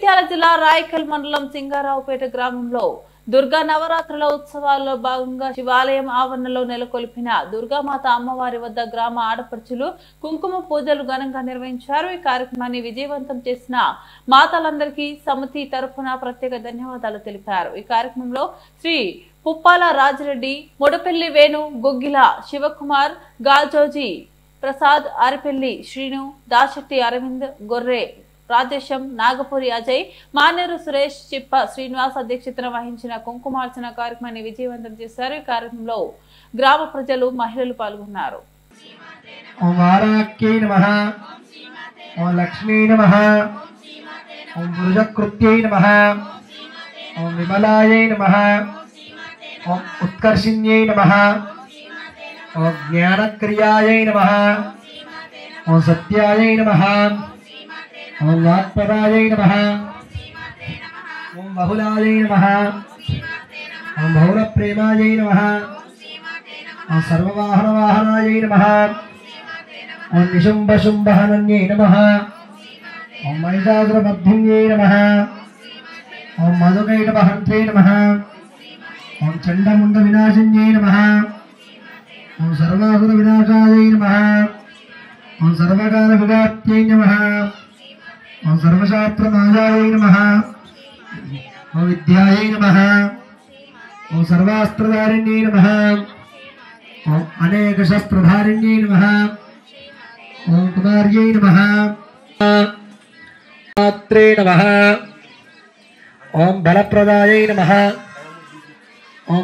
జగిత్యాల జిల్లా రాయకల్ మండలం సింగారావుపేట గ్రామంలో దుర్గా నవరాత్రుల ఉత్సవాల్లో భాగంగా శివాలయం ఆవరణలో నెలకొల్పిన దుర్గామాత అమ్మవారి వద్ద గ్రామ ఆడపడుచులు కుంకుమ పూజలు ఘనంగా నిర్వహించారు। ఈ కార్యక్రమాన్ని విజయవంతం చేసిన మాతలందరికీ సమితి తరఫున ప్రత్యేక ధన్యవాదాలు తెలిపారు। ఈ కార్యక్రమంలో శ్రీ పుప్పాల రాజిరెడ్డి, మొడపెల్లి వేణు, గొగ్గిల శివకుమార్, గాజోజీ ప్రసాద్, అరిపెల్లి శ్రీను, దాశెట్టి అరవింద్, గొర్రె రాజేశం, నాగపురి అజయ్, మానేరు సురేష్, చిప్ప శ్రీనివాస్ అధ్యక్షతన వహించిన కుంకుమార్చన కార్యక్రమాన్ని విజయవంతం చేశారు। ఈ కార్యక్రమంలో గ్రామ ప్రజలు, మహిళలు పాల్గొన్నారు। ఓం వారాక్యై నమః, ఓం లక్ష్మీ నమః, ఓం పురుషకృత్యై నమః, ఓం విమలాయై నమః, ఓం ఉత్కర్షిణ్యై నమః, ఓం జ్ఞానక్రియాయై నమః, ఓం సత్యాయై నమః, ఓం వాక్పదాయై నమః, ఓం బహుళాయై నమః, ఓం బహుళ ప్రేమాయై నమః, ఓం సర్వవాహన వాహనాయై నమః, ఓం నిశుంభ శుంభహనన్యై నమః, ఓం మహిషాసురమర్ధిన్యై నమః, ఓం మధుకైటభహంత్రే నమః, ఓం చండముండ వినాశిన్యై నమః, ఓం సర్వాసుర వినాశాయై నమః, ఓం సర్వకాల విఘాత్యై నమః, ఓం సర్వశాస్త్రనాశాయై నమః, ఓం విద్యాయై నమః, ఓం సర్వాస్త్రధారిణ్యై నమః, ఓం అనేక శస్త్రధారిణ్యై నమః, ఓం కుమార్యై నమః, మాత్రే నమః, ఓం బలప్రదాయై నమః, ఓం